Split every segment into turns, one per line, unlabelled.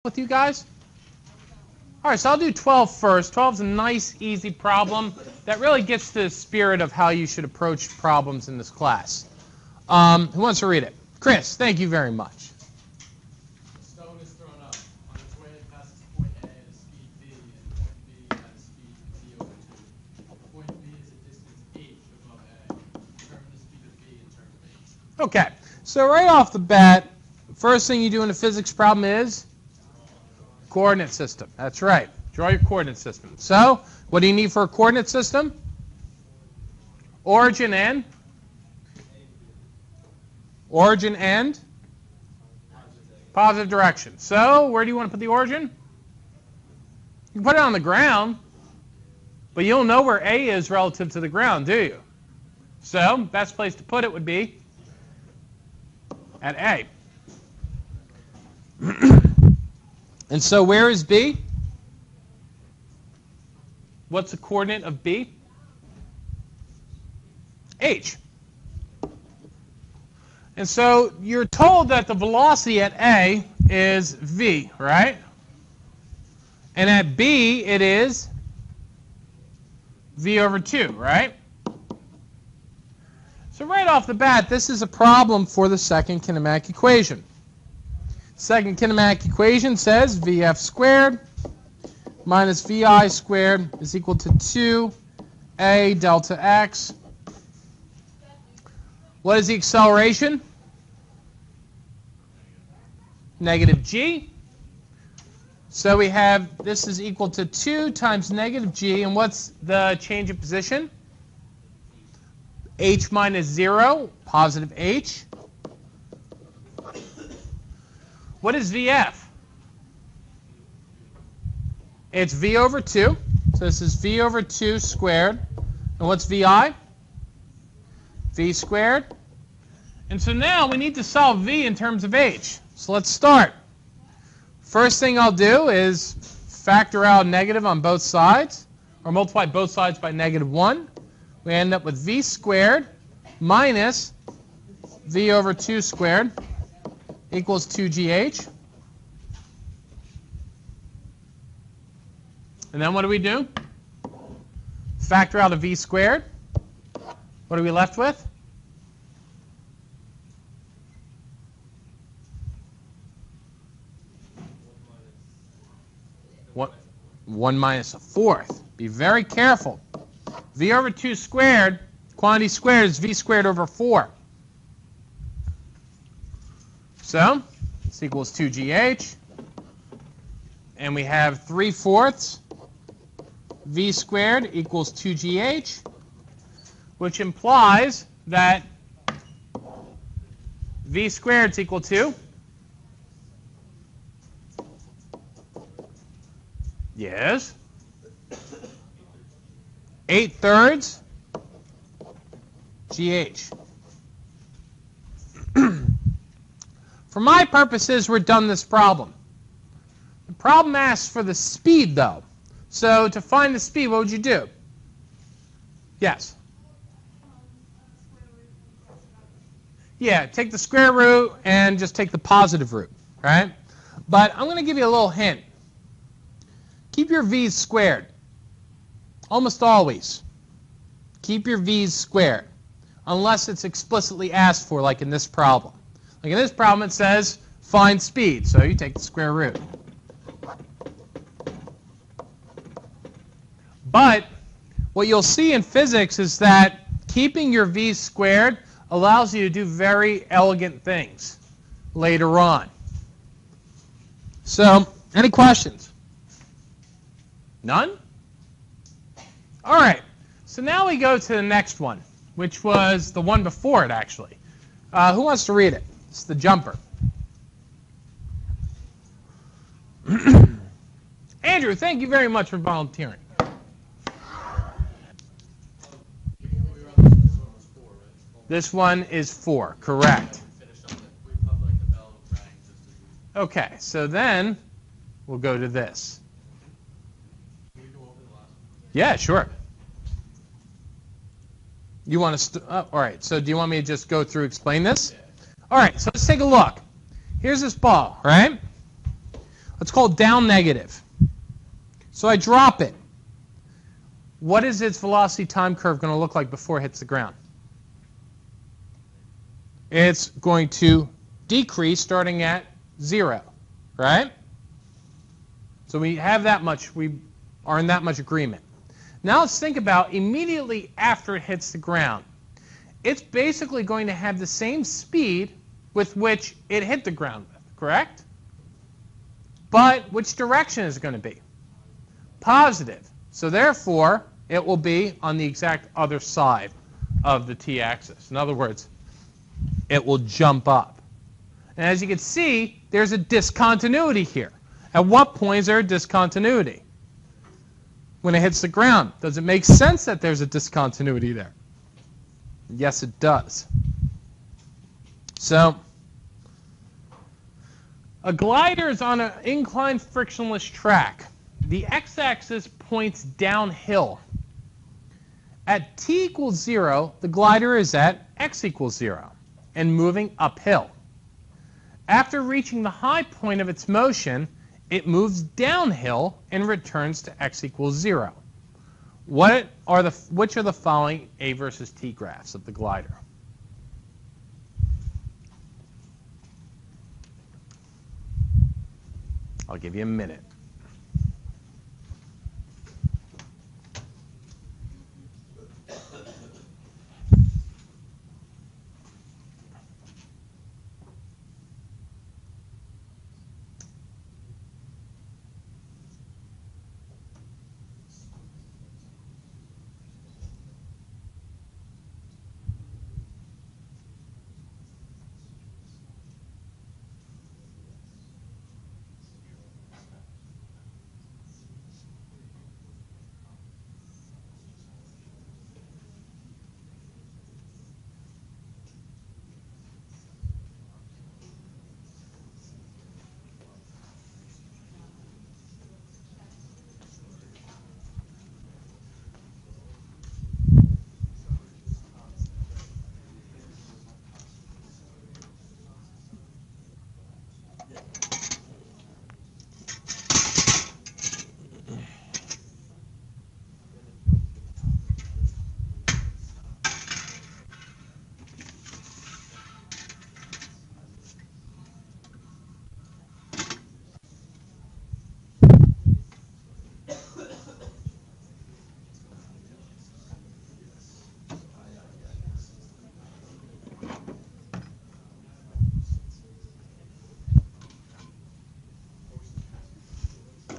with you guys? All right, so I'll do 12 first. 12 is a nice, easy problem that really gets to the spirit of how you should approach problems in this class. Who wants to read it? Chris, thank you very much.
A stone is thrown up. On its way, it passes point A at a speed v, and point B at a speed v over 2. Point B is a distance h above A. Determine the speed of v in terms of h.
Okay, so right off the bat, first thing you do in a physics problem is coordinate system. That's right. Draw your coordinate system. So, what do you need for a coordinate system? Origin and positive direction. So, where do you want to put the origin? You can put it on the ground, but you don't know where A is relative to the ground, do you? So, best place to put it would be at A. And so where is B? What's the coordinate of B? H. And so you're told that the velocity at A is v, right? And at B it is v over 2, right? So right off the bat, this is a problem for the second kinematic equation. Second kinematic equation says Vf squared minus Vi squared is equal to 2a delta x. What is the acceleration? Negative g. So we have this is equal to 2 times negative g. And what's the change of position? H minus 0, positive h. What is Vf? It's v over 2. So this is v over 2 squared. And what's Vi? V squared. And so now we need to solve v in terms of h. So let's start. First thing I'll do is factor out negative on both sides, or multiply both sides by negative 1. We end up with v squared minus v over 2 squared equals 2gh. And then what do? Factor out a v squared. What are we left with? What? 1 minus a fourth. Be very careful. V over 2 squared, quantity squared is v squared over 4. So, this equals 2gh. And we have 3/4 v squared equals 2gh, which implies that v squared is equal to, yes, 8/3 gh. For my purposes, we're done this problem. The problem asks for the speed, though. So to find the speed, what would you do? Yes? Yeah, take the square root and just take the positive root, right? But I'm going to give you a little hint. Keep your v's squared. Almost always. Keep your v's squared, unless it's explicitly asked for, like in this problem. Like in this problem, it says find speed, so you take the square root. But what you'll see in physics is that keeping your v's squared allows you to do very elegant things later on. So, any questions? None? All right. So now we go to the next one, which was the one before it, actually. Who wants to read it? It's the jumper. Andrew, thank you very much for volunteering. This one is 4, correct. Okay, so then we'll go to this. Yeah, sure. You want to? All right. So do you want me to just go through explain this? All right. So let's take a look. Here's this ball, right? It's called down negative. So I drop it. What is its velocity time curve going to look like before it hits the ground? It's going to decrease starting at 0, right? So we have that much, we are in that much agreement. Now let's think about immediately after it hits the ground. It's basically going to have the same speed with which it hit the ground with, correct? But which direction is it going to be? Positive. So therefore, it will be on the exact other side of the t-axis. In other words, it will jump up. And as you can see, there's a discontinuity here. At what point is there a discontinuity? When it hits the ground. Does it make sense that there's a discontinuity there? Yes, it does. So, a glider is on an inclined frictionless track. The x-axis points downhill. At t equals 0, the glider is at x equals 0 and moving uphill. After reaching the high point of its motion, it moves downhill and returns to x equals 0. Which are the following a versus t graphs of the glider? I'll give you a minute.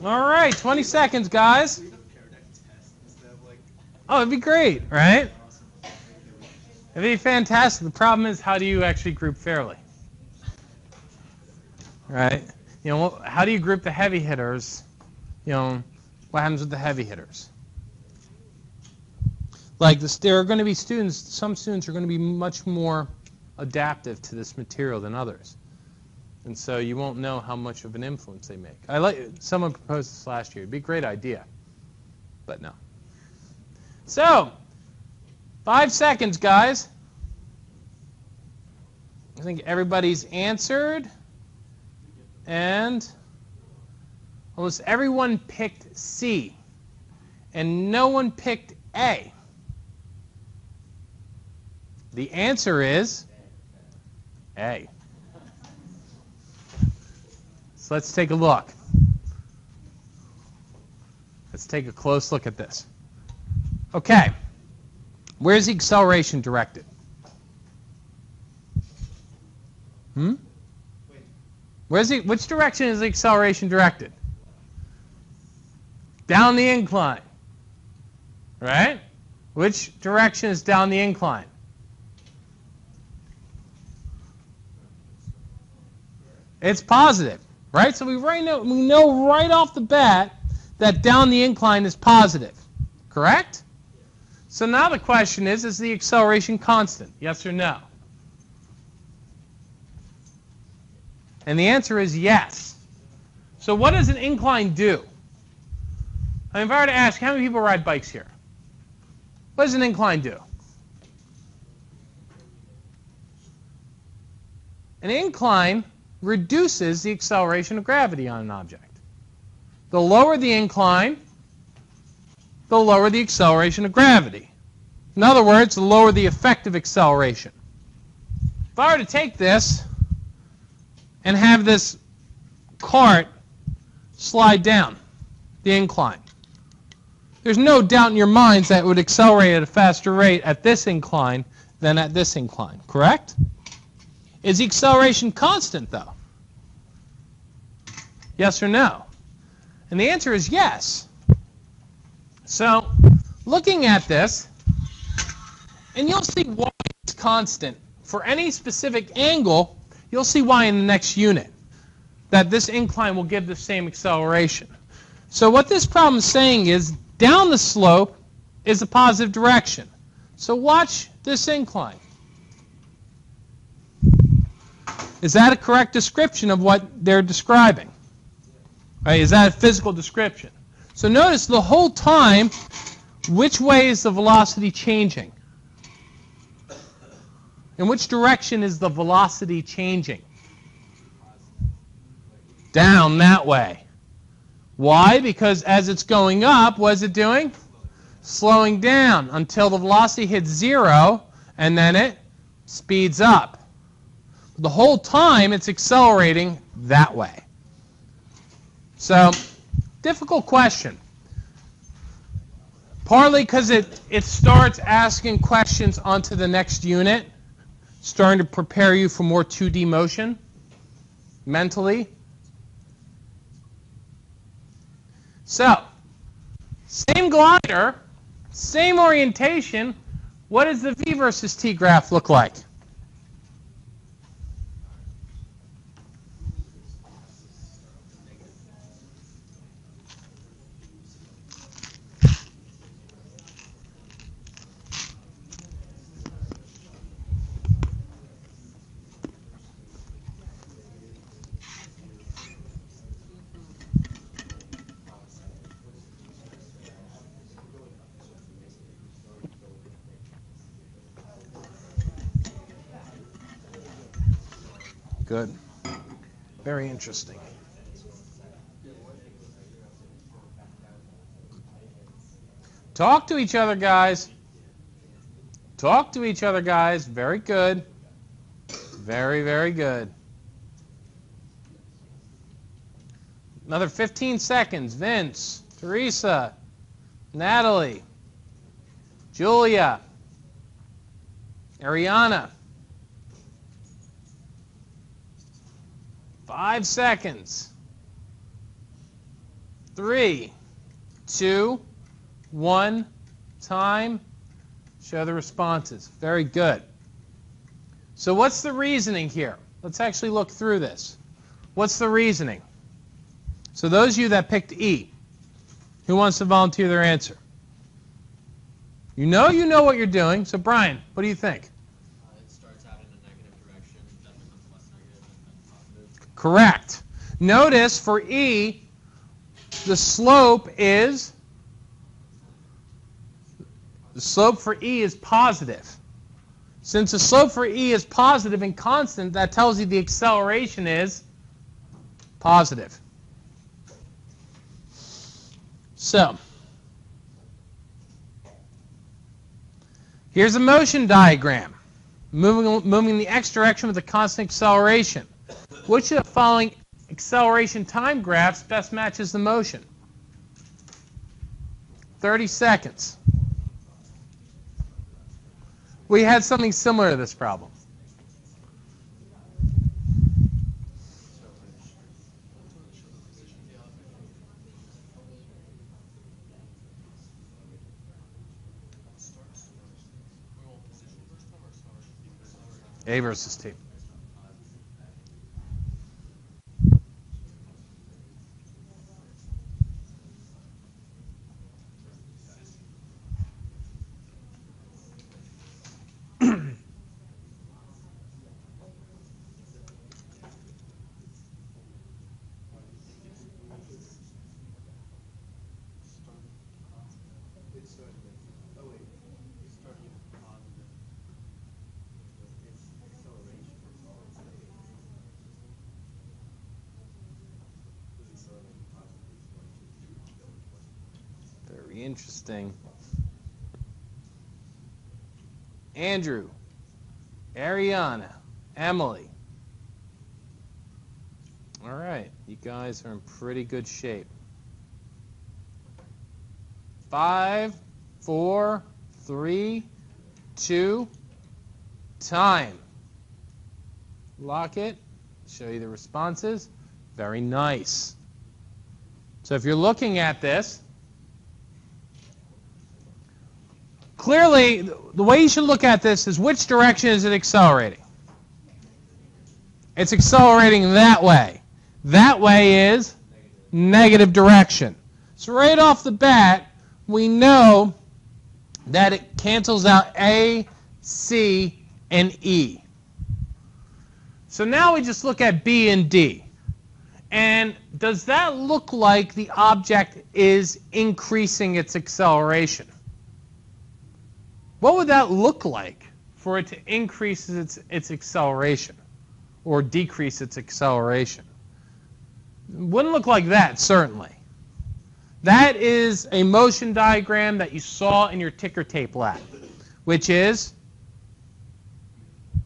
All right, 20 seconds, guys. Oh, it'd be great, right? It'd be fantastic. The problem is, how do you actually group fairly? Right? You know, how do you group the heavy hitters? You know, what happens with the heavy hitters? Like this, there are going to be students, some students are going to be much more adaptive to this material than others. And so you won't know how much of an influence they make. Someone proposed this last year. It'd be a great idea, but no. So, 5 seconds, guys. I think everybody's answered. And almost everyone picked C. And no one picked A. The answer is A. So let's take a look. Let's take a close look at this. Okay. Where's the acceleration directed? Which direction is the acceleration directed? Down the incline. Right? Which direction is down the incline? It's positive. Right? So we know right off the bat that down the incline is positive. Correct? So now the question is the acceleration constant? Yes or no? And the answer is yes. So what does an incline do? I mean, if I were to ask, how many people ride bikes here? What does an incline do? An incline reduces the acceleration of gravity on an object. The lower the incline, the lower the acceleration of gravity. In other words, the lower the effective acceleration. If I were to take this and have this cart slide down the incline, there's no doubt in your minds that it would accelerate at a faster rate at this incline than at this incline, correct? Is the acceleration constant, though? Yes or no? And the answer is yes. So, looking at this, and you'll see why it's constant. For any specific angle, you'll see why in the next unit, that this incline will give the same acceleration. So what this problem is saying is, down the slope is a positive direction. So watch this incline. Is that a correct description of what they're describing? Right? Is that a physical description? So notice the whole time, which way is the velocity changing? In which direction is the velocity changing? Down that way. Why? Because as it's going up, what is it doing? Slowing down until the velocity hits 0, and then it speeds up. The whole time, it's accelerating that way. So, difficult question. Partly because it starts asking questions onto the next unit, starting to prepare you for more 2D motion mentally. So, same glider, same orientation. What does the V versus T graph look like? Good. Very interesting. Talk to each other, guys. Talk to each other, guys. Very good. Very, very good. Another 15 seconds. Vince, Teresa, Natalie, Julia, Ariana. 5 seconds. 3, 2, 1. Time. Show the responses. Very good. So what's the reasoning here? Let's actually look through this. What's the reasoning? So those of you that picked E, who wants to volunteer their answer? You know what you're doing. So Brian, what do you think?
It starts out in a negative direction, then becomes less negative, and then positive.
Correct. Notice for E, the slope for E is positive. Since the slope for E is positive and constant, that tells you the acceleration is positive. So, here's a motion diagram. Moving the x direction with a constant acceleration. Which of the following acceleration time graphs best matches the motion? 30 seconds. We had something similar to this problem. A versus T. Very interesting. Andrew, Ariana, Emily. All right, you guys are in pretty good shape. 5, 4, 3, 2, time. Lock it. Show you the responses. Very nice. So if you're looking at this, clearly the way you should look at this is which direction is it accelerating? It's accelerating that way. That way is negative direction. So right off the bat, we know that it cancels out A, C, and E. So now we just look at B and D. And does that look like the object is increasing its acceleration? What would that look like for it to increase its acceleration or decrease its acceleration? It wouldn't look like that, certainly. That is a motion diagram that you saw in your ticker tape lab, which is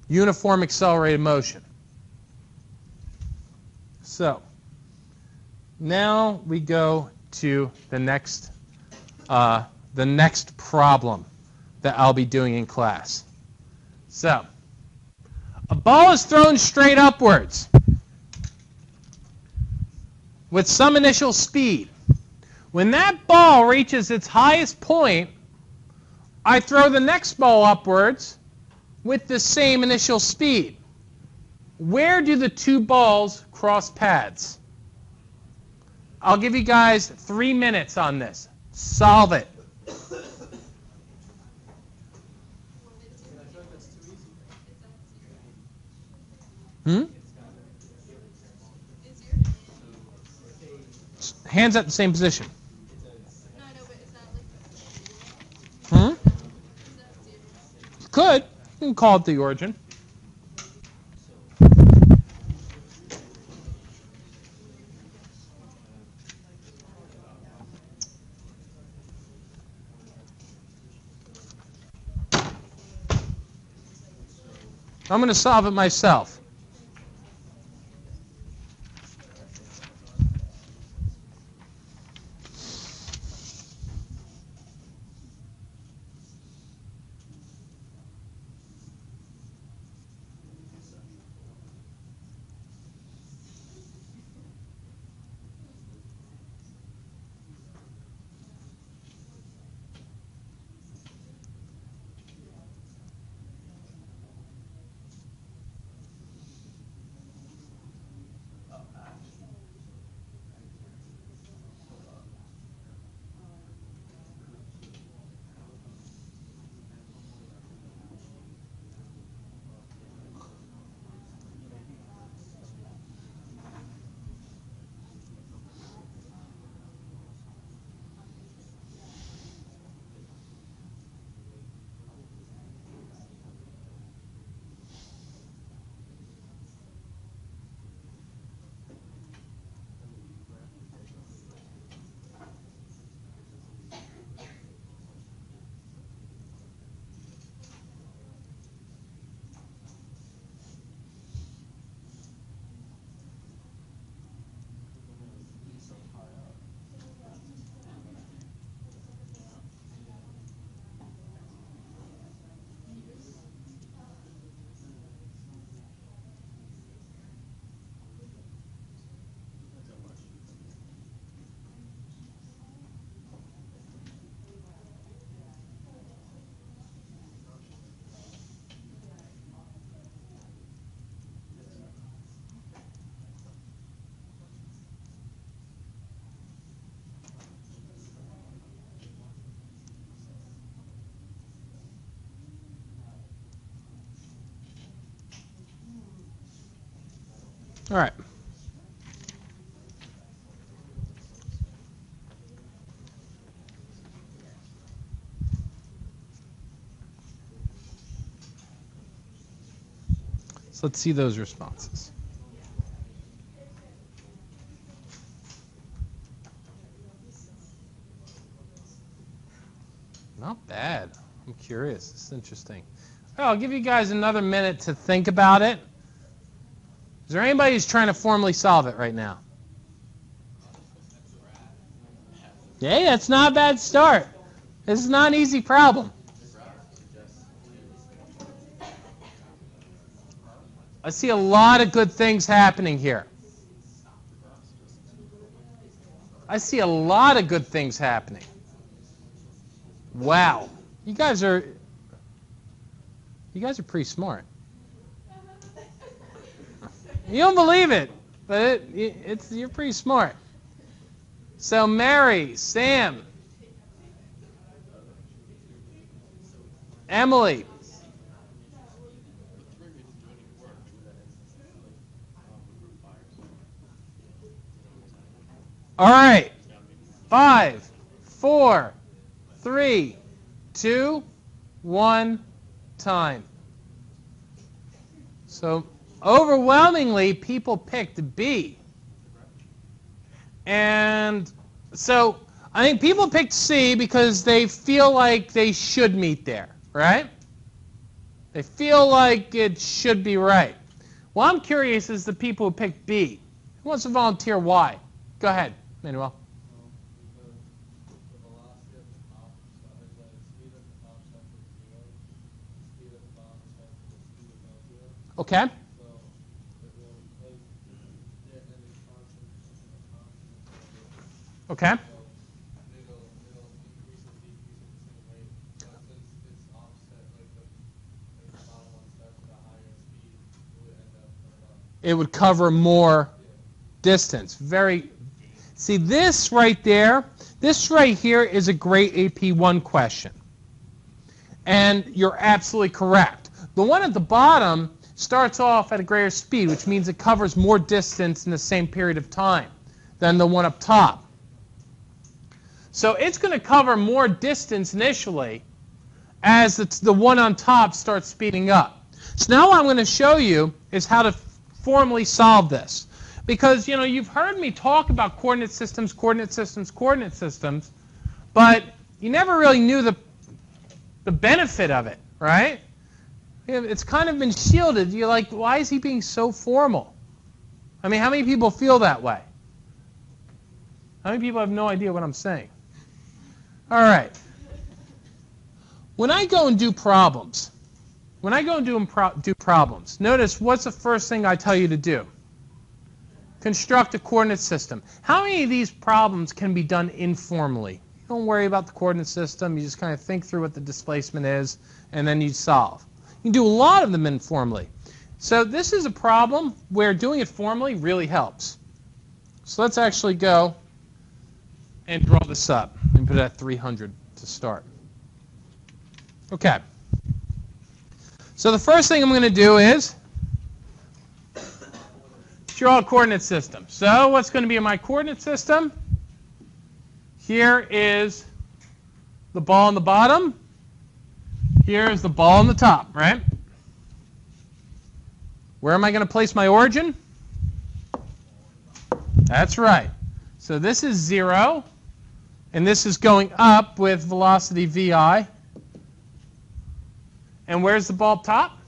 uniform accelerated motion. So now we go to the next problem that I'll be doing in class. So a ball is thrown straight upwards with some initial speed. When that ball reaches its highest point, I throw the next ball upwards with the same initial speed. Where do the two balls cross paths? I'll give you guys 3 minutes on this. Solve it. Hands at the same position. Could. You can call it the origin. I'm going to solve it myself. All right. So let's see those responses. Not bad. I'm curious. It's interesting. Well, I'll give you guys another minute to think about it. Is there anybody who's trying to formally solve it right now? Yeah, that's not a bad start. This is not an easy problem. I see a lot of good things happening here. I see a lot of good things happening. Wow. You guys are pretty smart. You don't believe it, but you're pretty smart. So Mary, Sam, Emily. All right. 5, 4, 3, 2, 1, time. So overwhelmingly, people picked B. And so I think people picked C because they feel like they should meet there, right? They feel like it should be right. Well, I'm curious as the people who picked B. Who wants to volunteer why? Go ahead, Manuel. Okay. Okay. It would cover more distance. See, this right there, this right here is a great AP1 question. And you're absolutely correct. The one at the bottom starts off at a greater speed, which means it covers more distance in the same period of time than the one up top. So it's going to cover more distance initially as the one on top starts speeding up. So now what I'm going to show you is how to formally solve this. Because, you've heard me talk about coordinate systems, but you never really knew the benefit of it, right? It's kind of been shielded. You're like, why is he being so formal? I mean, how many people feel that way? How many people have no idea what I'm saying? All right. When I go and do problems, notice what's the first thing I tell you to do? Construct a coordinate system. How many of these problems can be done informally? Don't worry about the coordinate system. You just kind of think through what the displacement is, and then you solve. You can do a lot of them informally. So this is a problem where doing it formally really helps. So let's actually go and draw this up and put it at 300 to start. Okay. So the first thing I'm going to do is draw a coordinate system. So what's going to be in my coordinate system? Here is the ball on the bottom. Here is the ball on the top, right? Where am I going to place my origin? That's right. So this is 0, and this is going up with velocity vi. And where's the ball top?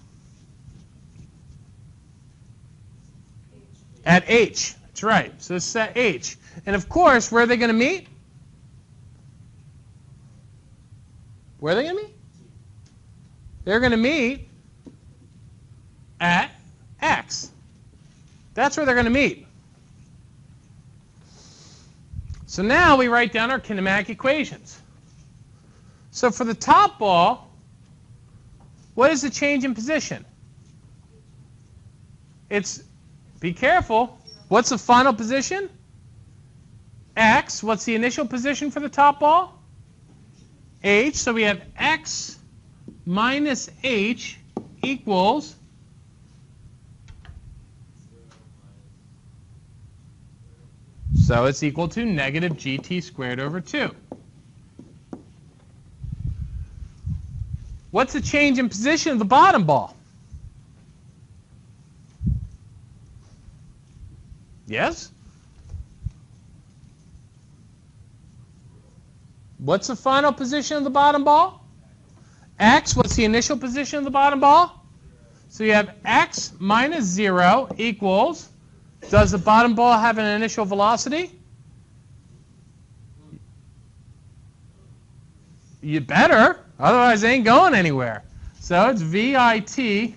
At h. That's right. So this is at h. And of course, where are they going to meet? Where are they going to meet? They're going to meet at x. That's where they're going to meet. So now we write down our kinematic equations. So for the top ball, what is the change in position? It's, be careful, what's the final position? X. What's the initial position for the top ball? H. So we have x minus h equals so it's equal to negative gt squared over 2. What's the change in position of the bottom ball? Yes? What's the final position of the bottom ball? X. What's the initial position of the bottom ball? So you have x minus 0 equals, does the bottom ball have an initial velocity? You better, otherwise it ain't going anywhere. So it's VIT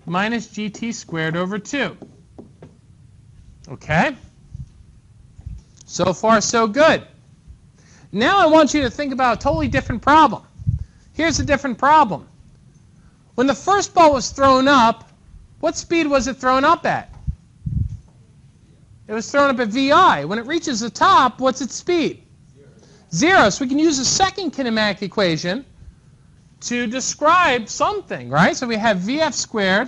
minus GT squared over 2. Okay? So far, so good. Now I want you to think about a totally different problem. Here's a different problem. When the first ball was thrown up, what speed was it thrown up at? It was thrown up at VI. When it reaches the top, what's its speed? 0. So we can use the second kinematic equation to describe something, right? So we have VF squared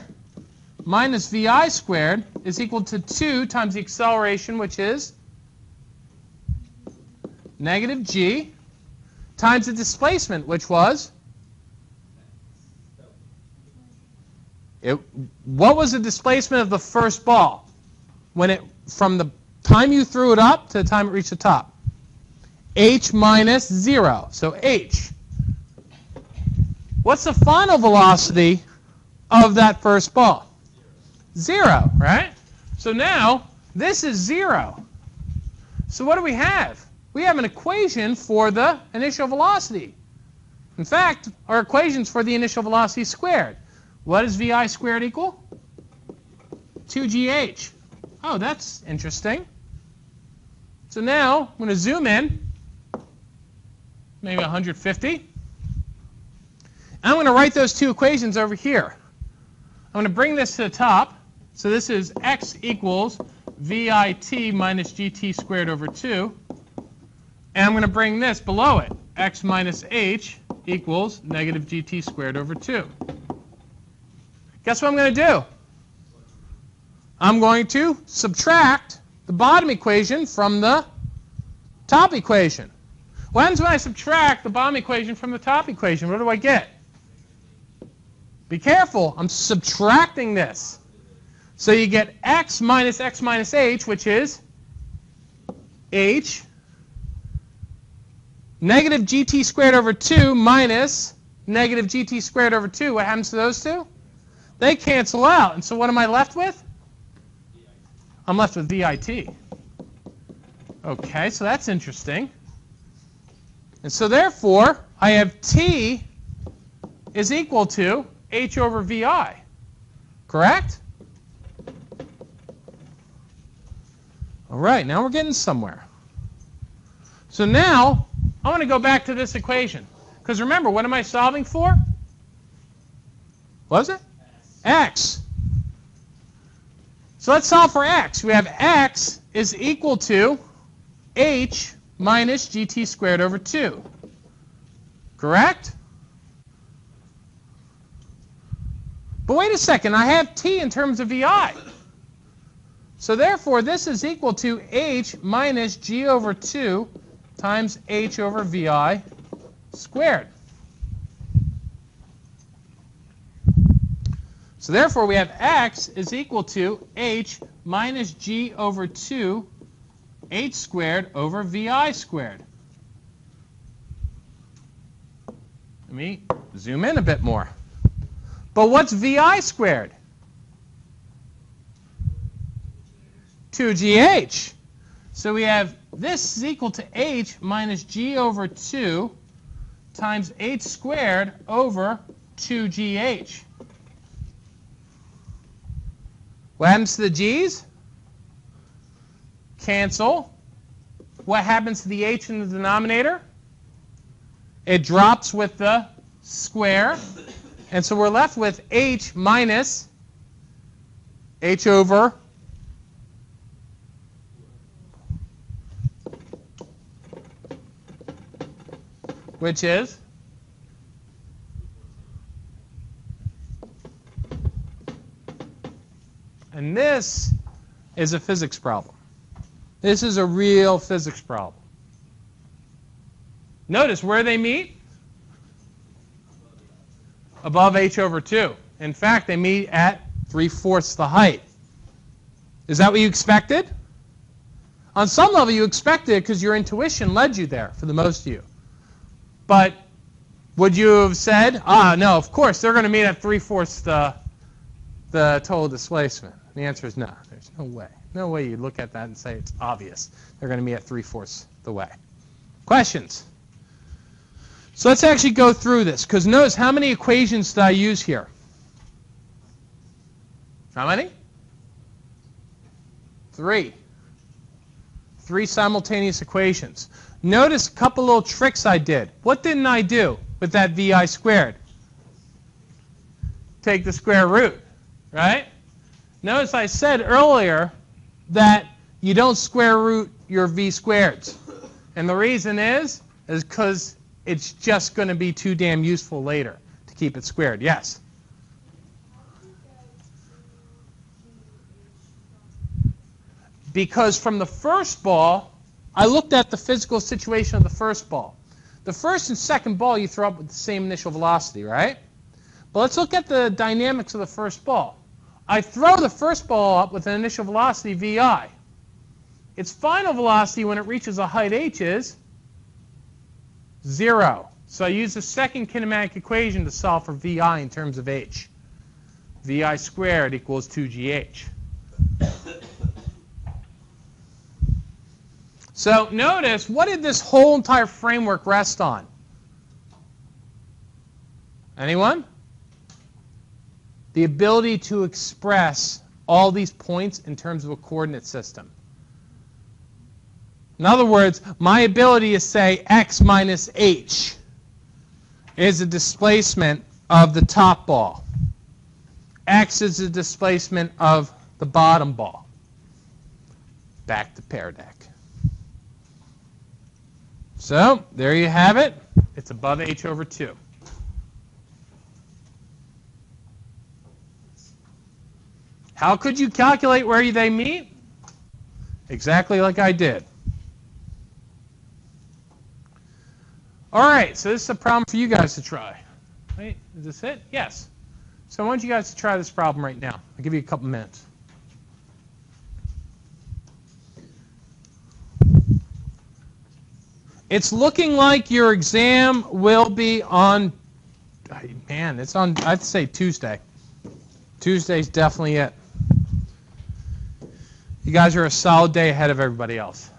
minus VI squared is equal to 2 times the acceleration, which is negative g, times the displacement, which was? What was the displacement of the first ball from the time you threw it up to the time it reached the top? H minus 0. So H. What's the final velocity of that first ball? 0, right? So now this is 0. So what do we have? We have an equation for the initial velocity. In fact, our equation's for the initial velocity squared. What does VI squared equal? 2GH. Oh, that's interesting. So now I'm going to zoom in, maybe 150. I'm going to write those two equations over here. I'm going to bring this to the top. So this is x equals VIT minus GT squared over 2. And I'm going to bring this below it. X minus h equals negative GT squared over 2. Guess what I'm going to do? I'm going to subtract the bottom equation from the top equation. What happens when I subtract the bottom equation from the top equation? What do I get? Be careful. I'm subtracting this. So you get x minus h, which is h, negative gt squared over 2 minus negative gt squared over 2. What happens to those two? They cancel out. And so what am I left with? I'm left with VIT. Okay, so that's interesting. And so therefore, I have T is equal to H over VI. Correct? All right, now we're getting somewhere. So now, I want to go back to this equation. Because remember, what am I solving for? What was it? X. So let's solve for x. We have x is equal to h minus gt squared over 2. Correct? But wait a second. I have t in terms of vi. So therefore, this is equal to h minus g over 2 times h over vi squared. So therefore, we have x is equal to h minus g over 2 h squared over vi squared. Let me zoom in a bit more. But what's vi squared? 2gh. So we have this is equal to h minus g over 2 times h squared over 2gh. What happens to the g's? Cancel. What happens to the h in the denominator? It drops with the square. And so we're left with h minus h over which is and this is a physics problem. This is a real physics problem. Notice where they meet? Above h over 2. In fact, they meet at 3/4 the height. Is that what you expected? On some level, you expected it because your intuition led you there, for the most of you. But would you have said, no, of course, they're going to meet at 3/4 the total displacement? The answer is no. There's no way. No way you'd look at that and say it's obvious. They're going to meet at 3/4 the way. Questions? So let's actually go through this, because notice how many equations did I use here? How many? 3. 3 simultaneous equations. Notice a couple little tricks I did. What didn't I do with that VI squared? Take the square root, right? Notice I said earlier that you don't square root your V squareds. And the reason is because it's just going to be too damn useful later to keep it squared. Yes? Because from the first ball, I looked at the physical situation of the first ball. The first and second ball you throw up with the same initial velocity, right? But let's look at the dynamics of the first ball. I throw the first ball up with an initial velocity VI. Its final velocity when it reaches a height h is 0. So I use the second kinematic equation to solve for VI in terms of h. VI squared equals 2gh. So notice, what did this whole entire framework rest on? Anyone? The ability to express all these points in terms of a coordinate system. In other words, my ability to say x minus h is the displacement of the top ball. X is the displacement of the bottom ball. Back to Pear Deck. So, there you have it. It's above h over 2. How could you calculate where they meet? Exactly like I did. All right, so this is a problem for you guys to try. Wait, is this it? Yes. So I want you guys to try this problem right now. I'll give you a couple minutes. It's looking like your exam will be on, man, it's on, I'd say Tuesday. Tuesday's definitely it. You guys are a solid day ahead of everybody else.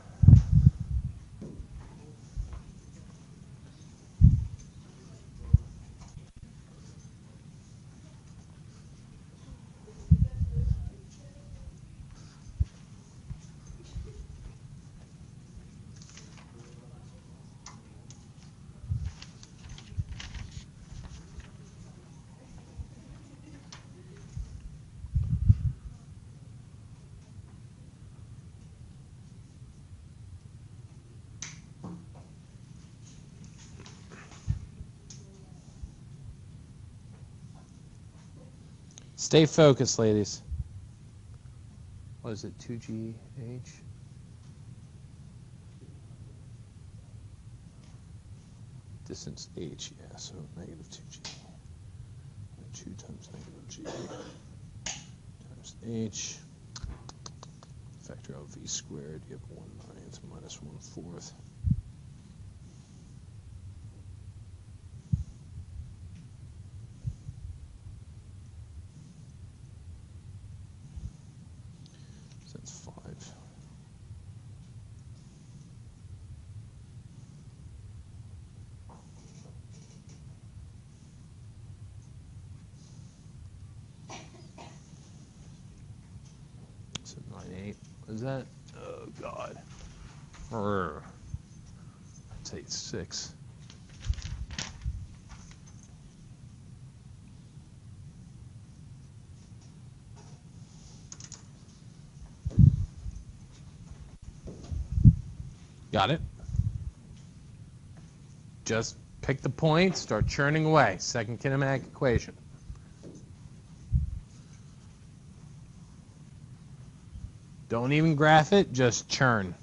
Stay focused, ladies. What is it, 2gh? Distance h, yeah, so negative 2g. 2 times negative g times h. Factor out v squared, you have 1/9 minus 1/4. That's 5. So 9/8. What is that? Oh God. I'd say it's 6. Got it? Just pick the point, start churning away. Second kinematic equation. Don't even graph it, just churn.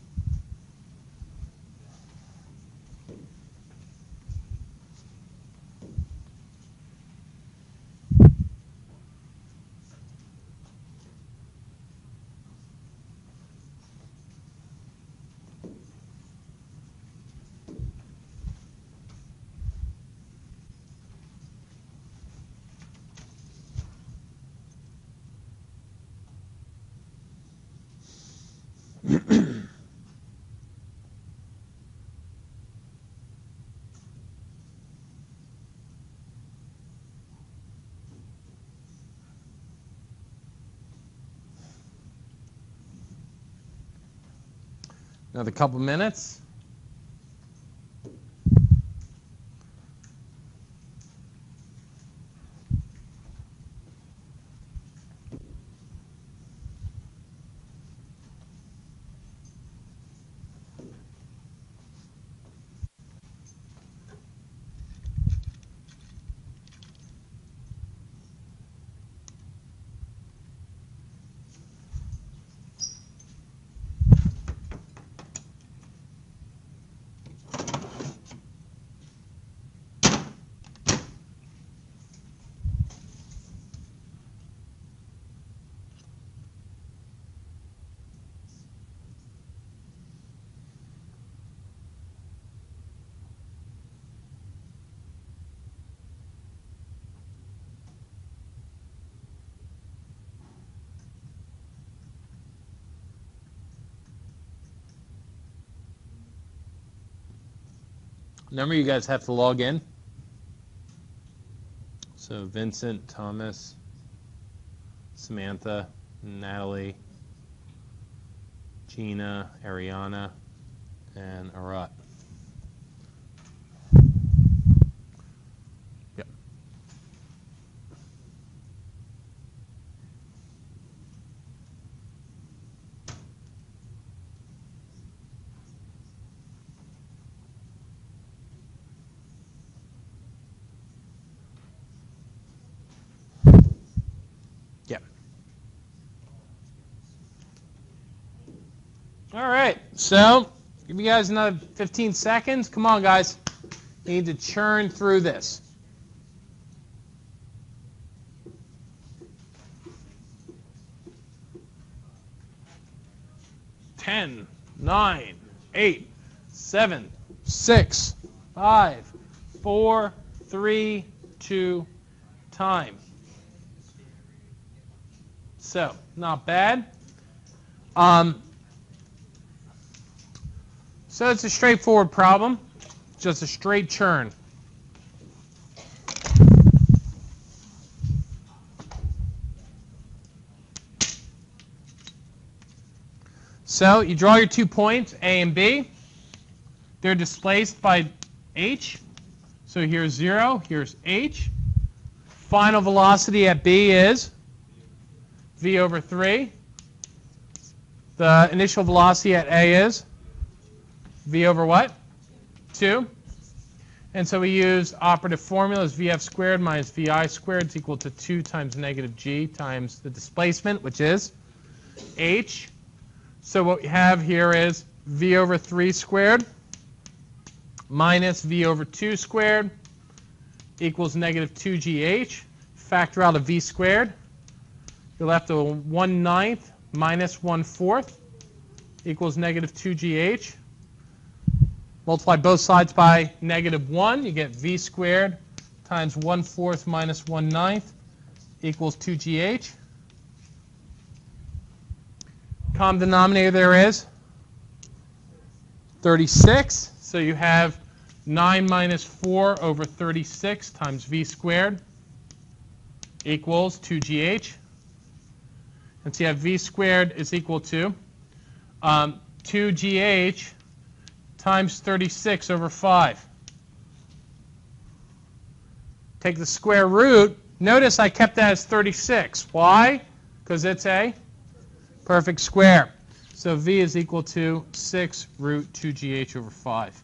Another couple minutes. Remember, you guys have to log in. So Vincent, Thomas, Samantha, Natalie, Gina, Ariana, and Arat. Yep. Yep. All right. So give you guys another 15 seconds. Come on, guys. You need to churn through this. Ten, 9, 8, 7, 6, 5, 4, 3, 2, time. So, not bad. So it's a straightforward problem, just a straight churn. So you draw your 2 points, A and B. They're displaced by h. So here's 0, here's h. Final velocity at B is v over 3. The initial velocity at A is v over what? 2. And so we used operative formulas, vf squared minus vi squared is equal to 2 times negative g times the displacement, which is h. So what we have here is v over 3 squared minus v over 2 squared equals negative 2gh. Factor out a v squared. You're left with 1/9 minus 1/4 equals negative 2gh. Multiply both sides by negative 1. You get v squared times 1/4 minus 1/9 equals 2gh. Common denominator there is 36. So you have 9 minus 4 over 36 times v squared equals 2gh. And so you have v squared is equal to 2gh times 36 over 5. Take the square root. Notice I kept that as 36. Why? Because it's a perfect square. So v is equal to 6 root 2gh over 5.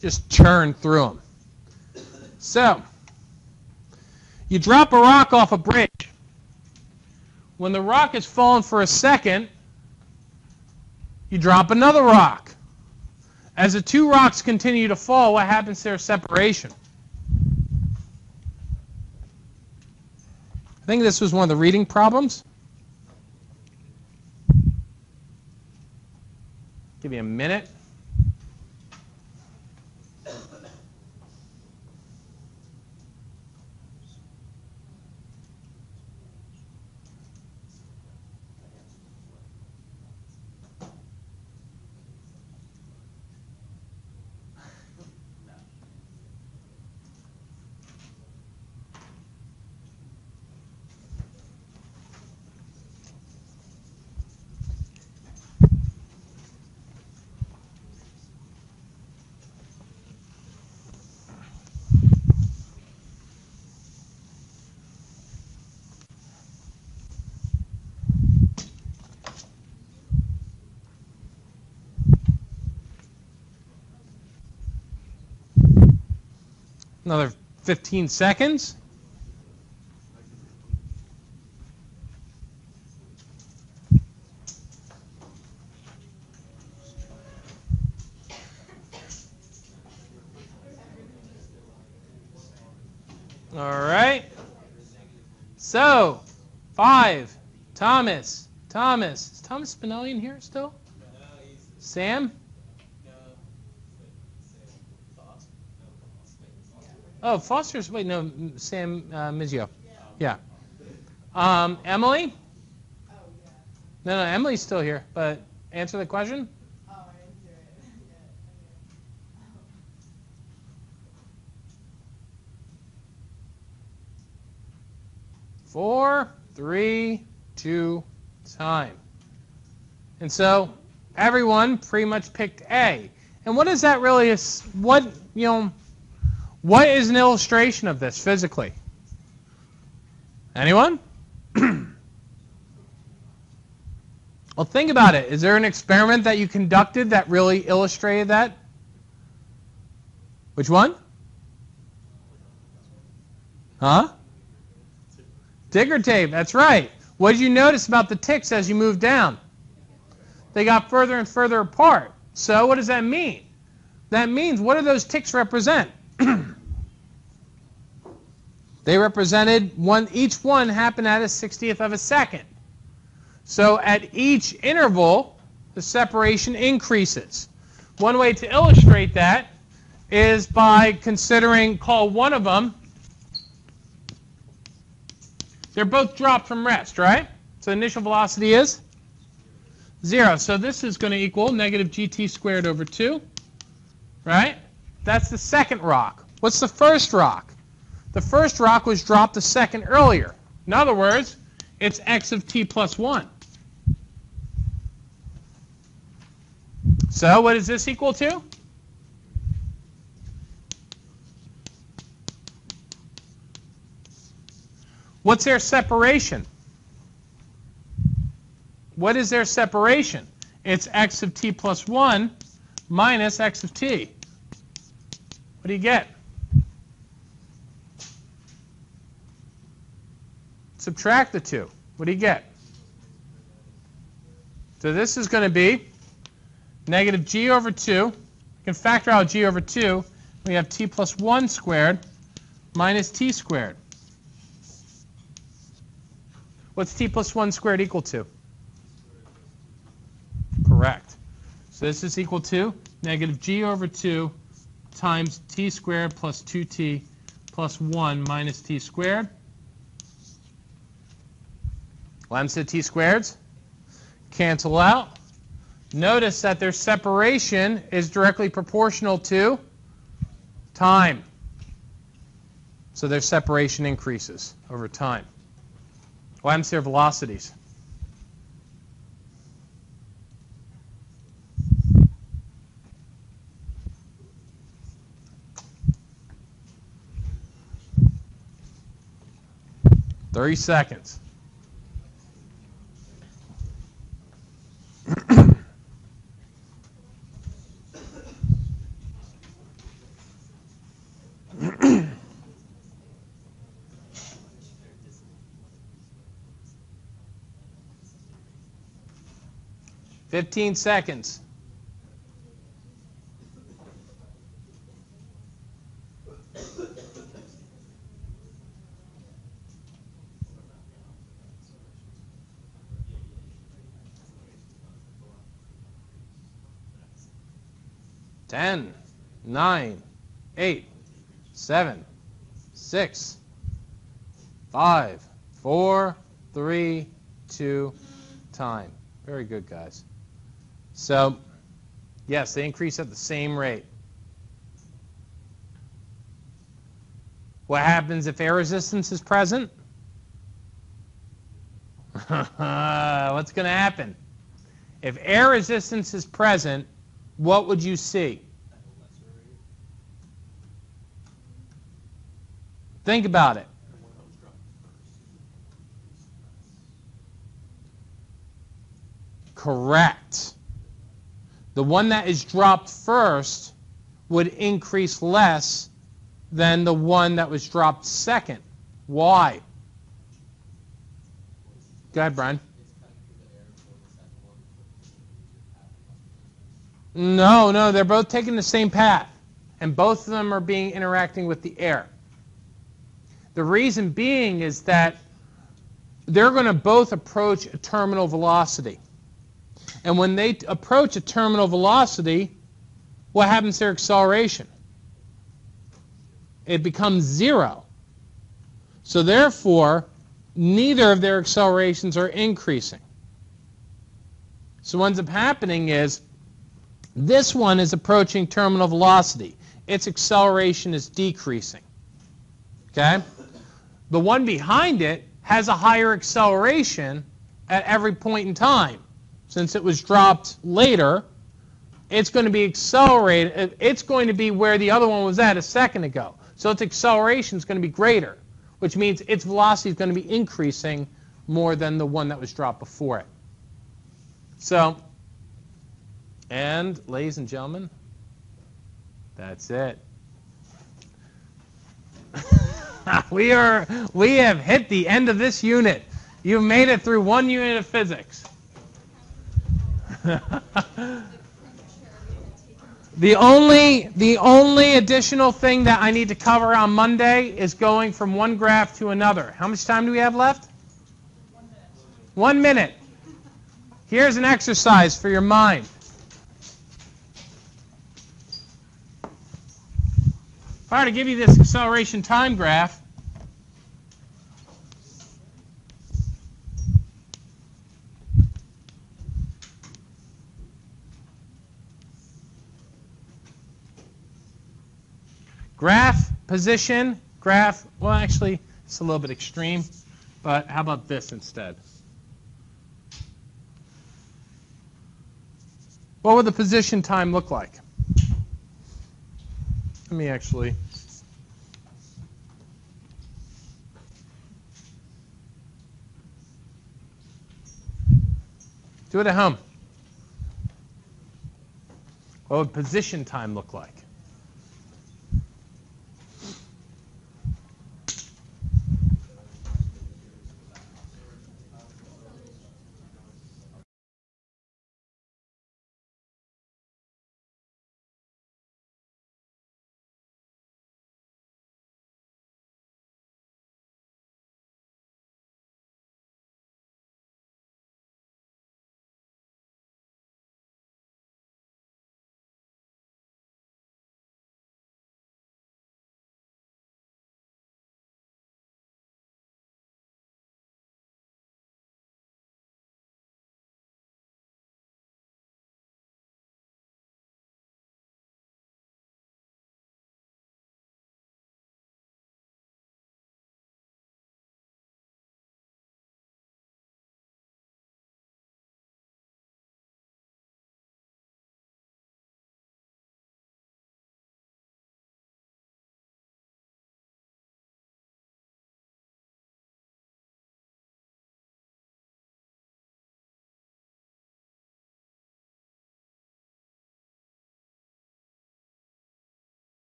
Just churn through them. So, you drop a rock off a bridge. When the rock has fallen for a second, you drop another rock. As the 2 rocks continue to fall, what happens to their separation? I think this was one of the reading problems. Give you a minute. Another 15 seconds. All right. So, 5. Thomas. Is Thomas Spinelli in here still? Sam? Oh, Foster's. Wait, no, Sam Mizio. Yeah. Emily? No, Emily's still here. But answer the question. 4, 3, 2, time. And so everyone pretty much picked A. And what is that really? What is an illustration of this physically? Anyone? Well, think about it. Is there an experiment that you conducted that really illustrated that? Which one? Huh? Ticker tape, that's right. What did you notice about the ticks as you moved down? They got further and further apart. So what does that mean? That means, what do those ticks represent? They represented each one happened at a 60th of a second. So at each interval, the separation increases. One way to illustrate that is by call one of them. They're both dropped from rest, right? So initial velocity is 0. So this is going to equal negative gt squared over 2, right? That's the second rock. What's the first rock? The first rock was dropped a second earlier. In other words, it's x of t plus 1. So what is this equal to? What's their separation? What is their separation? It's x of t plus 1 minus x of t. What do you get? Subtract the two. What do you get? So this is going to be negative g over 2. We can factor out g over 2. We have t plus 1 squared minus t squared. What's t plus 1 squared equal to? Correct. So this is equal to negative g over 2 times t squared plus 2t plus 1 minus t squared. Lambda to t squareds cancel out. Notice that their separation is directly proportional to time. So their separation increases over time. What happens to their velocities? Thirty seconds. Fifteen seconds. Ten, 9, 8, 7, 6, 5, 4, 3, 2, time. Very good, guys. So, yes, they increase at the same rate. What happens if air resistance is present? What's going to happen? If air resistance is present, what would you see? Think about it. Correct. The one that is dropped first would increase less than the one that was dropped second. Why? Go ahead, Brian. No, they're both taking the same path, and both of them are interacting with the air. The reason being is that they're going to both approach a terminal velocity. And when they approach a terminal velocity, what happens to their acceleration? It becomes 0. So therefore, neither of their accelerations are increasing. So what ends up happening is this one is approaching terminal velocity. Its acceleration is decreasing. Okay? The one behind it has a higher acceleration at every point in time. Since it was dropped later, it's going to be accelerated. It's going to be where the other one was at a second ago. So its acceleration is going to be greater, which means its velocity is going to be increasing more than the one that was dropped before it. So, and ladies and gentlemen, that's it. We have hit the end of this unit. You've made it through one unit of physics. The only additional thing that I need to cover on Monday is going from one graph to another. How much time do we have left?
1 minute.
1 minute. Here's an exercise for your mind. If I were to give you this acceleration time graph, graph, position, graph, well actually it's a little bit extreme, but how about this instead? What would the position time look like? Let me actually do it at home. What would position time look like?